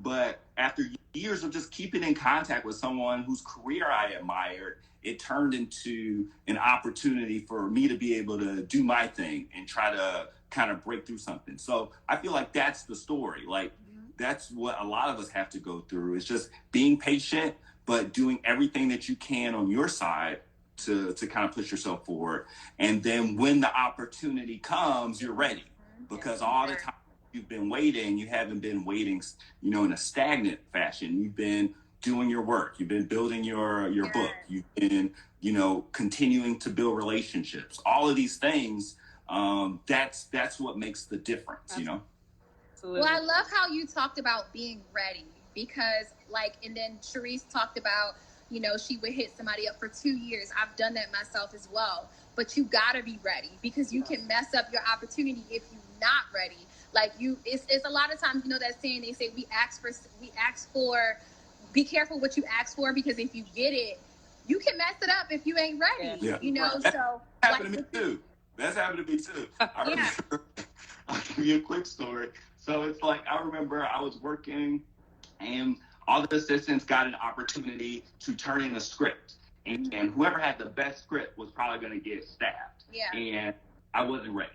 But after years of just keeping in contact with someone whose career I admired, it turned into an opportunity for me to be able to do my thing and try to kind of break through something. So I feel like that's the story. Like, that's what a lot of us have to go through. It's just being patient, but doing everything that you can on your side to kind of push yourself forward. And then when the opportunity comes, you're ready. Because all the time you've been waiting, you haven't been waiting, you know, in a stagnant fashion. You've been doing your work. You've been building your book. You've been, you know, continuing to build relationships. All of these things, that's what makes the difference, you know? Well, I love how you talked about being ready, because like, and then Sharice talked about, you know, she would hit somebody up for 2 years. I've done that myself as well. But you gotta be ready, because you can mess up your opportunity if you're not ready. Like it's a lot of times, you know, that saying, they say we ask for, be careful what you ask for, because if you get it, you can mess it up if you ain't ready. You know, so that happened to me too. That's happened to me too. I remember, I'll give you a quick story. So it's like, I remember I was working and all the assistants got an opportunity to turn in a script. And whoever had the best script was probably going to get staffed. And I wasn't ready.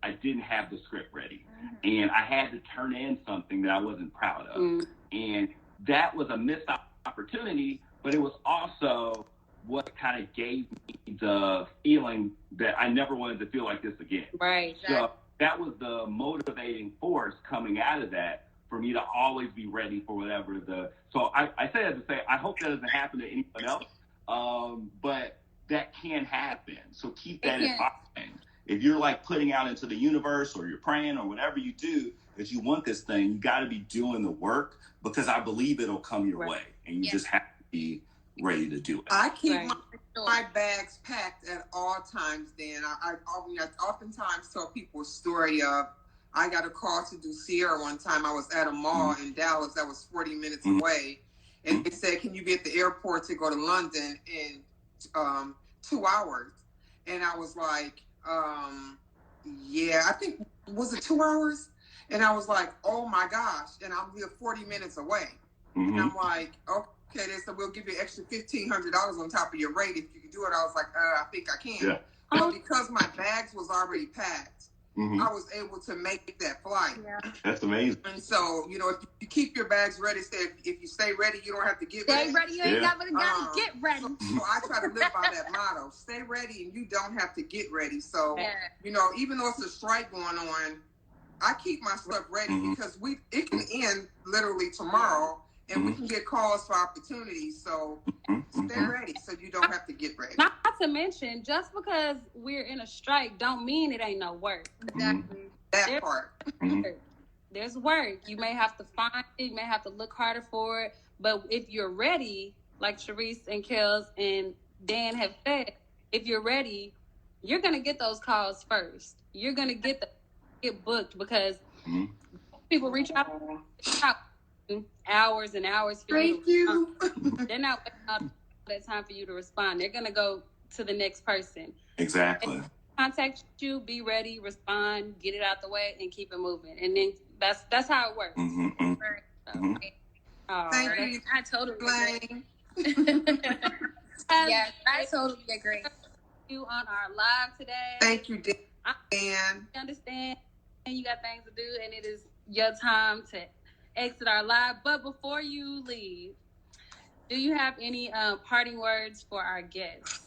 I didn't have the script ready. And I had to turn in something that I wasn't proud of. And that was a missed opportunity, but it was also what kind of gave me the feeling that I never wanted to feel like this again. Right. So that was the motivating force coming out of that for me to always be ready for whatever so I say that to say, I hope that doesn't happen to anyone else, but that can happen. So keep that in mind. If you're like putting out into the universe, or you're praying, or whatever you do, if you want this thing, you got to be doing the work, because I believe it'll come your way, and you just have to be ready to do it. I keep my bags packed at all times, Dan. I oftentimes tell people a story of, I got a call to do Sierra one time. I was at a mall in Dallas that was 40 minutes away, and they said, can you get the airport to go to London in 2 hours? And I was like, yeah, I think, was it 2 hours? And I was like, oh my gosh, and I'm here 40 minutes away. And I'm like, okay, they said, we'll give you extra $1,500 on top of your rate if you can do it. I was like, I think I can. But because my bags was already packed, I was able to make that flight. That's amazing. And so, you know, if you keep your bags ready, if you stay ready, you don't have to get ready. Stay ready, you ain't never gotta get ready. So I try to live by that motto. Stay ready and you don't have to get ready. So, you know, even though it's a strike going on, I keep my stuff ready, because it can end literally tomorrow, and we can get calls for opportunities. So stay ready so you don't have to get ready. Not to mention, just because we're in a strike don't mean it ain't no work. Exactly. That part. There's work. You may have to find it, you may have to look harder for it. But if you're ready, like Sharice and Kels and Dan have said, if you're ready, you're going to get those calls first. You're going to get booked, because people reach out. hours and hours for Thank you. you. They're not waiting all that time for you to respond. They're gonna go to the next person. Exactly. And contact you, be ready, respond, get it out the way, and keep it moving. And then that's how it works. Mm-hmm. Right. Mm-hmm. Thank you. I totally agree. Blaine. Yes, I totally agree. You on our live today. Thank you, Dan. I understand you got things to do, and it is your time to exit our live. But before you leave, do you have any parting words for our guests?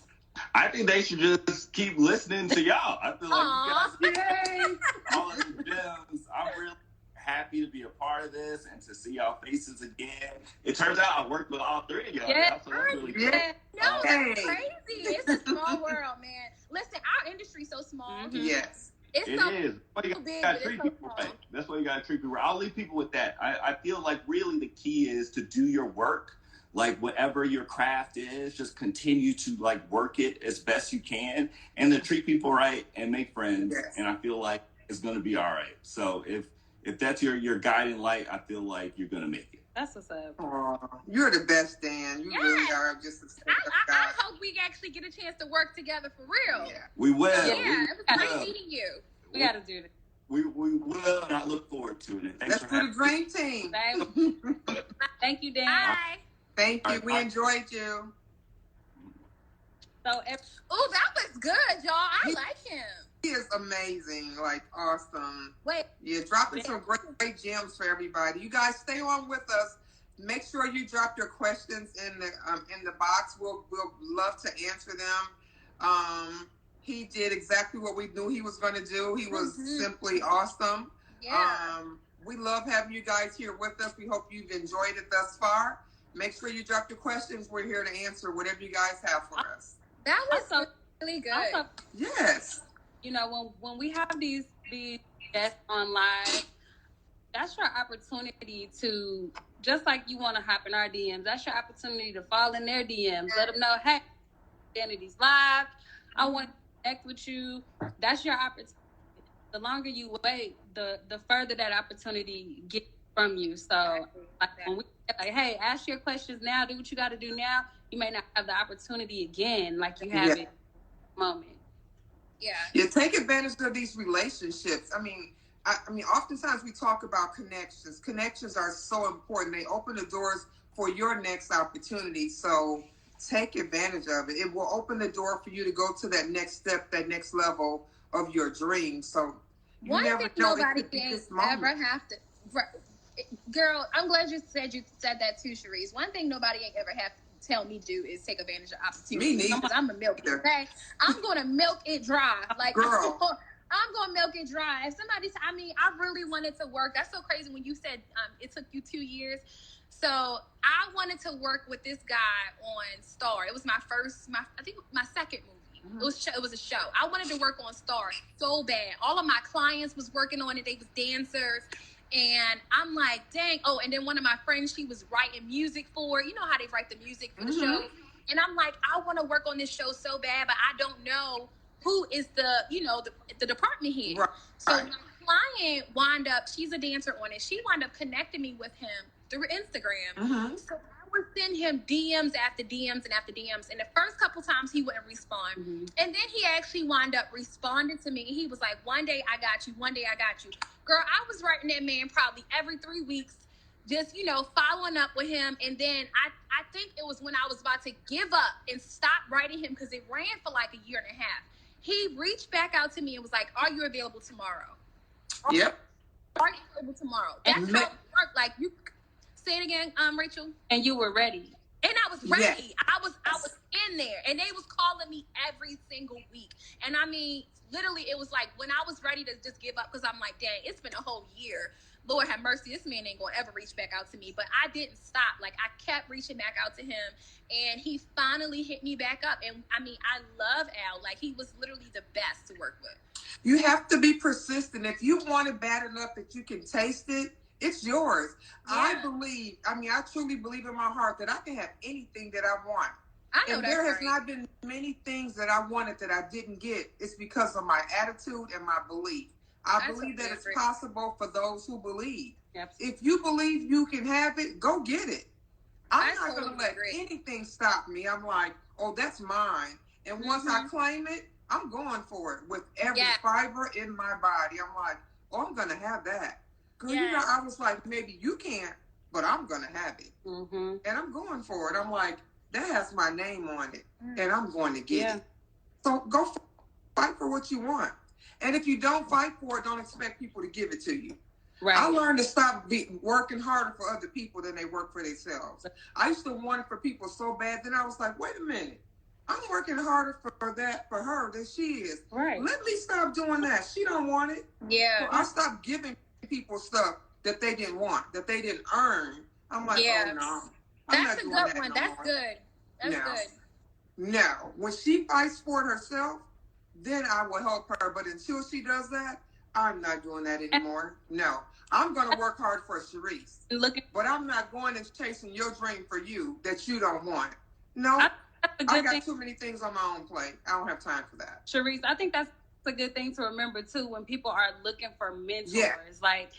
I think they should just keep listening to y'all. I feel like you guys, Yay. all of the gems. I'm really happy to be a part of this and to see y'all faces again. It turns out I worked with all three of y'all. Yeah. So that's really Yeah. cool. No, that's Hey. crazy. It's a small world, man. Listen, our industry's so small. Mm-hmm. Yes. It's It so is. But you big, gotta but treat it's so people small. right. That's why you gotta treat people right. I'll leave people with that. I feel like really the key is to do your work. Like whatever your craft is, just continue to like work it as best you can and to treat people right and make friends. Yes. And I feel like it's gonna be all right. So if that's your guiding light, I feel like you're gonna make it. That's what's up. Aw, you're the best, Dan. You really are just a stellar I guy. hope we actually get a chance to work together for real. Yeah. We will. Yeah, it was we great will. meeting you. We got to do this. We will, and I look forward to it. Thanks Let's for do the having dream team. Thank you, Dan. Bye. Thank you. All We right. enjoyed you. So, Oh, that was good, y'all. I like him. He is amazing, like awesome. Wait, Yeah, dropping some great gems for everybody. You guys stay on with us. Make sure you drop your questions in the box. We'll love to answer them. He did exactly what we knew he was going to do. He was simply awesome. yeah. We love having you guys here with us. We hope you've enjoyed it thus far. Make sure you drop your questions. We're here to answer whatever you guys have for us. That was Also- really good. also, Yes. you know, when we have these guests on live, that's your opportunity to, just like you want to hop in our DMs, that's your opportunity to fall in their DMs. Let them know, hey, Vanities live. I want to connect with you. That's your opportunity. The longer you wait, the further that opportunity gets from you. So, like, when we say, like, hey, ask your questions now, do what you got to do now, you may not have the opportunity again like you have it in the moment. Yeah. Take advantage of these relationships. I mean, oftentimes we talk about connections. Connections are so important. They open the doors for your next opportunity. So take advantage of it. It will open the door for you to go to that next step, that next level of your dream. So you One never thing know, nobody it could be can this moment. ever have to. Girl, I'm glad you said that too, Sharice. One thing nobody ain't ever have to tell me do is take advantage of opportunities. Me neither. Because I'm a milk it, okay? I'm gonna milk it dry. Like, Girl. I'm gonna milk it dry. If somebody, I really wanted to work. That's so crazy when you said it took you 2 years. So I wanted to work with this guy on Star. It was my second movie. Mm-hmm. It was a show. I wanted to work on Star so bad. All of my clients was working on it. They was dancers. And I'm like, dang. Oh, and then one of my friends, she was writing music for it. You know how they write the music for the show. And I'm like, I want to work on this show so bad, but I don't know who is the department head. Right. So my client wound up, she's a dancer on it. She wound up connecting me with him through Instagram. Mm-hmm. So I would send him DMs after DMs and after DMs. And the first couple times he wouldn't respond. Mm-hmm. And then he actually wound up responding to me. He was like, one day I got you. One day I got you. Girl, I was writing that man probably every 3 weeks, just, following up with him. And then I think it was when I was about to give up and stop writing him because it ran for like a year and a half. He reached back out to me and was like, are you available tomorrow? Yep. Are you available tomorrow? That's how it worked. Like, you say it again, Rachel. And you were ready. And I was ready. Yes. I was in there. And they was calling me every single week. And I mean, literally, it was like when I was ready to just give up because I'm like, dang, it's been a whole year. Lord have mercy, this man ain't gonna ever reach back out to me. But I didn't stop. Like, I kept reaching back out to him. And he finally hit me back up. And I mean, I love Al. Like, he was literally the best to work with. You have to be persistent. If you want it bad enough that you can taste it, it's yours. Yeah. I truly believe in my heart that I can have anything that I want. I know And that's there has right. not been many things that I wanted that I didn't get. It's because of my attitude and my belief. I believe that it's possible for those who believe. If you believe you can have it, go get it. I'm not going to let agree. anything stop me. I'm like, oh, that's mine. And once I claim it, I'm going for it with every fiber in my body. I'm like, oh, I'm going to have that. Because, you know, I was like, maybe you can't, but I'm going to have it. And I'm going for it. I'm like, that has my name on it, and I'm going to get it. So go fight for what you want. And if you don't fight for it, don't expect people to give it to you. Right. I learned to stop working harder for other people than they work for themselves. I used to want it for people so bad, then I was like, wait a minute. I'm working harder for her than she is. Right. Let me stop doing that. She don't want it. Yeah. So I stopped giving people stuff that they didn't want, that they didn't earn. I'm like, oh no. That's a good one. That's good. That's good. No. When she fights for it herself, then I will help her. But until she does that, I'm not doing that anymore. No. I'm going to work hard for Sharice. But I'm not going and chasing your dream for you that you don't want. No. I got too many things on my own plate. I don't have time for that. Sharice, I think that's a good thing to remember too when people are looking for mentors. Like,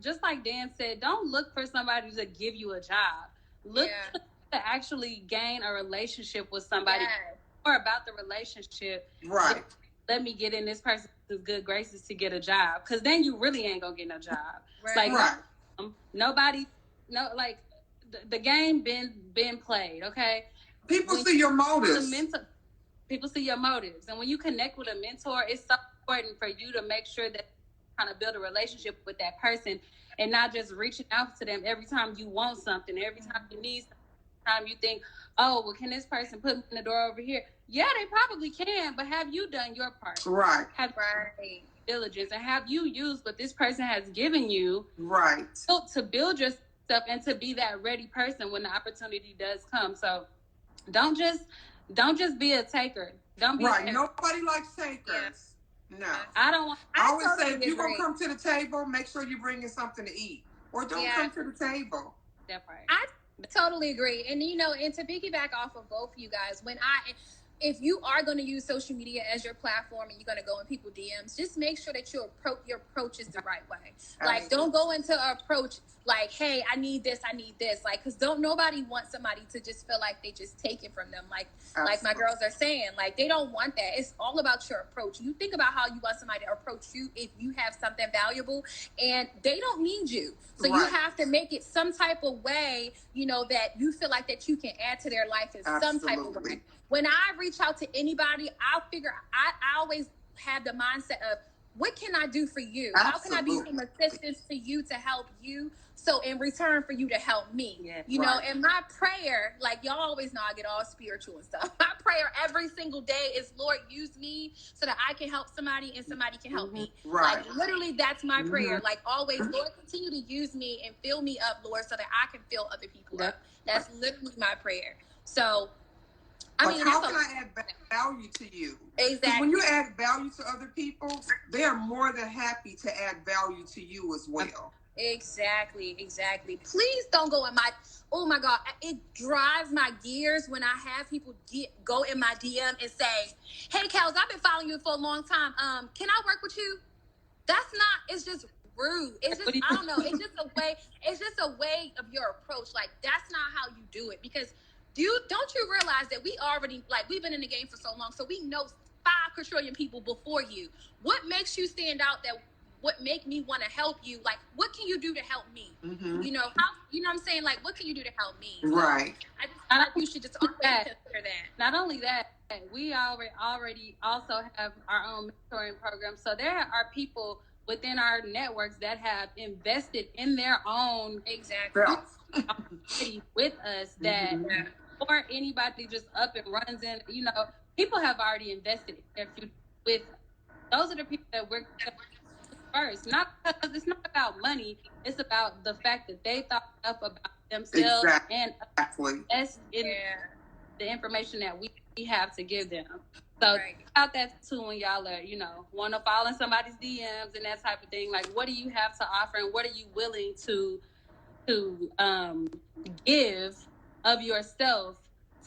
just like Dan said, don't look for somebody to give you a job. Look to actually gain a relationship with somebody or about the relationship. Right. Let me get in this person's good graces to get a job. Because then you really ain't going to get no job. Right. Like, the game been played, okay? People see your motives. People see your motives. And when you connect with a mentor, it's so important for you to make sure that you're trying to build a relationship with that person and not just reaching out to them every time you want something, every time you need something, every time you think, oh, well, can this person put me in the door over here? Yeah, they probably can, but have you done your part? Right. Have diligence, and have you used what this person has given you to build yourself and to be that ready person when the opportunity does come. So don't just be a taker. Don't be Nobody likes takers. No. I don't want. I always say, if you're going to come to the table, make sure you're bringing something to eat. Or don't come to the table. That part. I totally agree. And, and to piggyback off of both of you guys, if you are going to use social media as your platform and you're going to go in people's DMs, just make sure that your approach is the right way. Like, don't go into an approach like, hey, I need this. Like, because nobody wants somebody to just feel like they just take it from them. Like my girls are saying, like, they don't want that. It's all about your approach. You think about how you want somebody to approach you if you have something valuable, and they don't need you. So you have to make it some type of way, that you feel like that you can add to their life in some type of way. When I reach out to anybody, I always have the mindset of, what can I do for you? Absolutely. How can I be some assistance to you to help you? So in return for you to help me, and my prayer, like y'all always know I get all spiritual and stuff. My prayer every single day is, Lord, use me so that I can help somebody and somebody can help me. Right. Like, literally, that's my prayer. Like, always, Lord, continue to use me and fill me up, Lord, so that I can fill other people up. That's literally my prayer. So, how can I add value to you? Exactly. When you add value to other people, they are more than happy to add value to you as well. Exactly. Please don't go in oh my God, it drives my gears when I have people go in my DM and say, hey, Kels, I've been following you for a long time. Can I work with you? It's just rude. It's just, I don't know. It's just a way of your approach. Like, that's not how you do it, because don't you realize that we've been in the game for so long, so we know 5 quadrillion people before you. What makes you stand out? What make me want to help you? Like, what can you do to help me? Mm-hmm. What I'm saying? Like, what can you do to help me? Right. I think you should just always consider that. Not only that, we already also have our own mentoring program. So there are people within our networks that have invested in their own with us that before anybody just up and runs in, people have already invested in their future with. Those are the people that we're first, not because it's not about money. It's about the fact that they thought up about themselves and invest in the information that we have to give them. So about that too, when y'all are, want to fall in somebody's DMs and that type of thing. Like, what do you have to offer, and what are you willing to give of yourself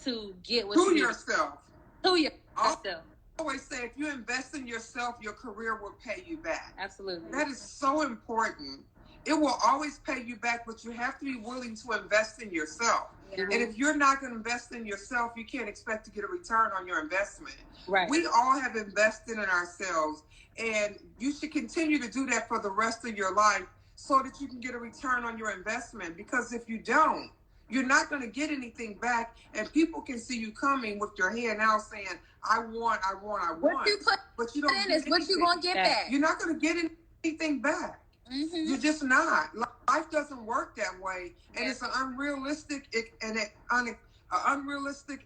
to get what you need? Yourself. To yourself. I always say, if you invest in yourself, your career will pay you back. Absolutely. That is so important. it will always pay you back, but you have to be willing to invest in yourself. Yeah. And if you're not going to invest in yourself, you can't expect to get a return on your investment. Right. We all have invested in ourselves, and you should continue to do that for the rest of your life so that you can get a return on your investment. Because if you don't, you're not going to get anything back, and people can see you coming with your hand out saying, I want. What you put but you don't in is what you're going to get back. You're not going to get anything back. Mm-hmm. You're just not. Life doesn't work that way, and it's an unrealistic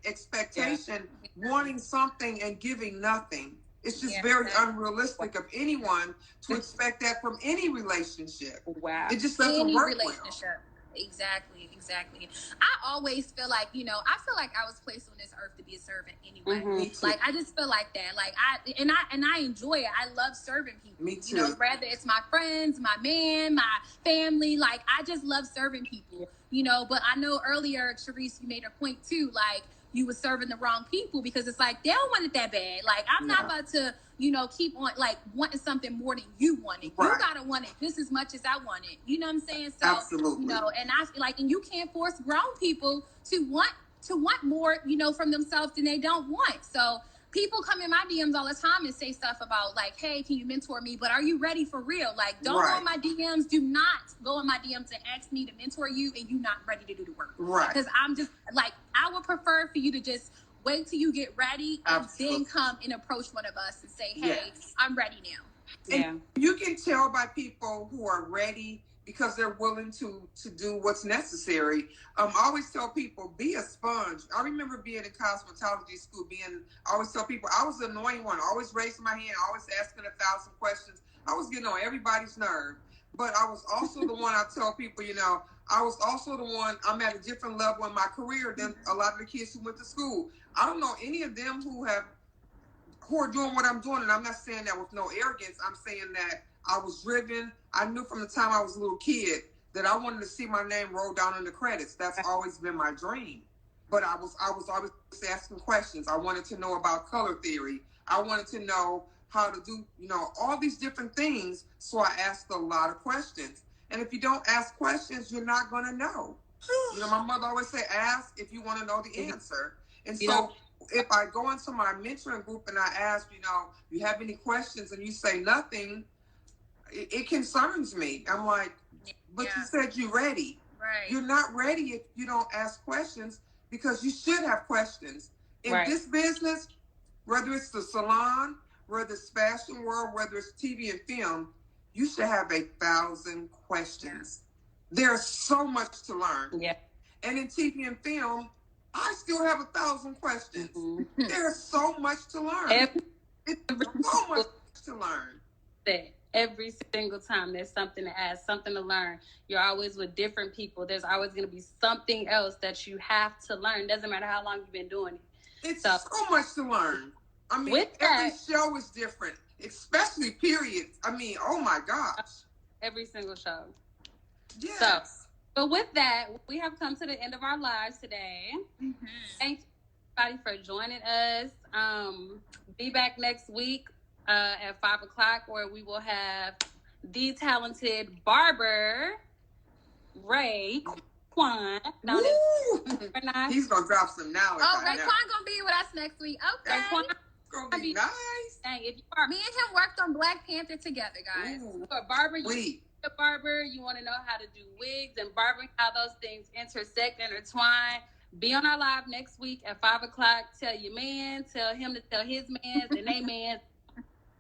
expectation, wanting something and giving nothing. It's just very unrealistic of anyone to expect that from any relationship. Wow. It just doesn't work well. Exactly. I always feel like, I feel like I was placed on this earth to be a servant anyway. Mm-hmm. Like, I just feel like that. Like, I enjoy it. I love serving people. Me too. Whether it's my friends, my man, my family, like, I just love serving people, but I know earlier, Sharice, you made a point too, like, you were serving the wrong people because it's like, they don't want it that bad. Like, I'm not about to, keep on, like, wanting something more than you want it. Right. You got to want it just as much as I want it. You know what I'm saying? So, absolutely. And I feel like, and you can't force grown people to want more, from themselves than they don't want. So people come in my DMs all the time and say stuff about like, hey, can you mentor me? But are you ready for real? Like, don't go in my DMs. Do not go in my DMs and ask me to mentor you and you not ready to do the work. Right. Because I'm just like, I would prefer for you to just wait till you get ready and then come and approach one of us and say, hey, I'm ready now. And you can tell by people who are ready because they're willing to do what's necessary. I always tell people, be a sponge. I remember being in cosmetology school, I always tell people, I was the annoying one, always raising my hand, always asking 1,000 questions. I was getting on everybody's nerve. But I was also the one, I tell people, I was also the one, I'm at a different level in my career than a lot of the kids who went to school. I don't know any of them who are doing what I'm doing, and I'm not saying that with no arrogance. I'm saying that I was driven. I knew from the time I was a little kid that I wanted to see my name roll down in the credits. That's always been my dream. But I was always asking questions. I wanted to know about color theory. I wanted to know how to do, all these different things. So I asked a lot of questions. And if you don't ask questions, you're not going to know. My mother always said, ask if you want to know the answer. And so if I go into my mentoring group and I ask, you have any questions, and you say nothing, it concerns me. I'm like, but you said you're ready. Right. You're not ready if you don't ask questions, because you should have questions. In this business, whether it's the salon, whether it's fashion world, whether it's TV and film, you should have 1,000 questions. There's so much to learn. Yeah. And in TV and film, I still have 1,000 questions. Mm-hmm. There's so much to learn. It's so much to learn. Every single time there's something to ask, something to learn. You're always with different people. There's always going to be something else that you have to learn. Doesn't matter how long you've been doing it. It's so much to learn. I mean, every show is different, especially periods. I mean, oh my gosh. Every single show. Yes. But with that, we have come to the end of our lives today. Mm-hmm. Thank you, everybody, for joining us. Be back next week at 5:00, where we will have the talented barber, Ray Quan. He's going to drop some knowledge. Oh, Ray Quan going to be with us next week. Okay. Going to be nice. Dang, me and him worked on Black Panther together, guys. Ooh. For barber, a barber, you want to know how to do wigs and barbering, how those things intersect, intertwine. Be on our live next week at 5:00. Tell your man, tell him to tell his man, and they man,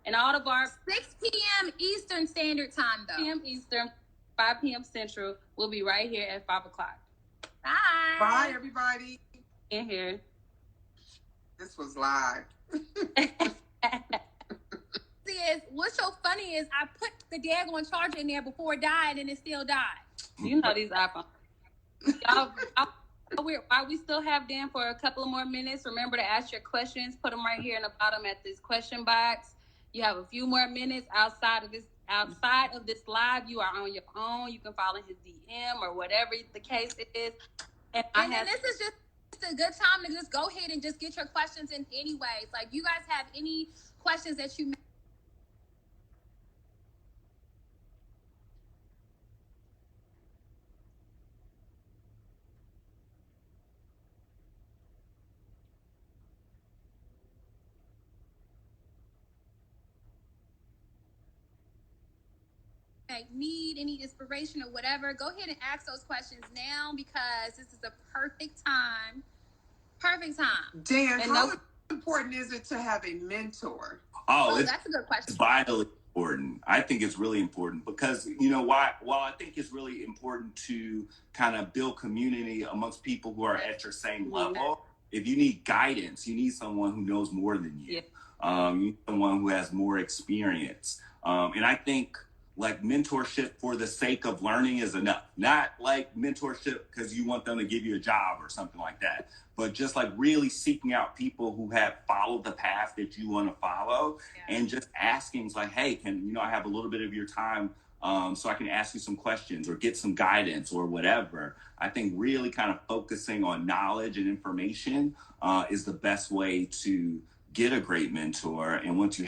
and all the barbers. 6 p.m. Eastern Standard Time, though. 6 p.m. Eastern, 5 p.m. Central. We'll be right here at 5:00. Bye. Bye, everybody. In here. This was live. What's so funny is I put the daggone charger in there before it died, and it still died. You know these iPhones. Y'all, while we still have Dan for a couple of more minutes, remember to ask your questions. Put them right here in the bottom at this question box. You have a few more minutes outside of this live. You are on your own. You can follow his DM or whatever the case is. And then this is just a good time to just go ahead and just get your questions in anyways. Like, you guys have any questions that you need any inspiration or whatever, go ahead and ask those questions now, because this is a perfect time. Dan, how important is it to have a mentor? Oh, that's a good question. It's vitally important. I think it's really important because, you know, while I think it's really important to kind of build community amongst people who are at your same level, if you need guidance, you need someone who knows more than you. You need someone who has more experience. And I think like mentorship for the sake of learning is enough. Not like mentorship because you want them to give you a job or something like that, but just like really seeking out people who have followed the path that you want to follow, and just asking like, hey, I have a little bit of your time so I can ask you some questions or get some guidance or whatever. I think really kind of focusing on knowledge and information is the best way to get a great mentor. And once you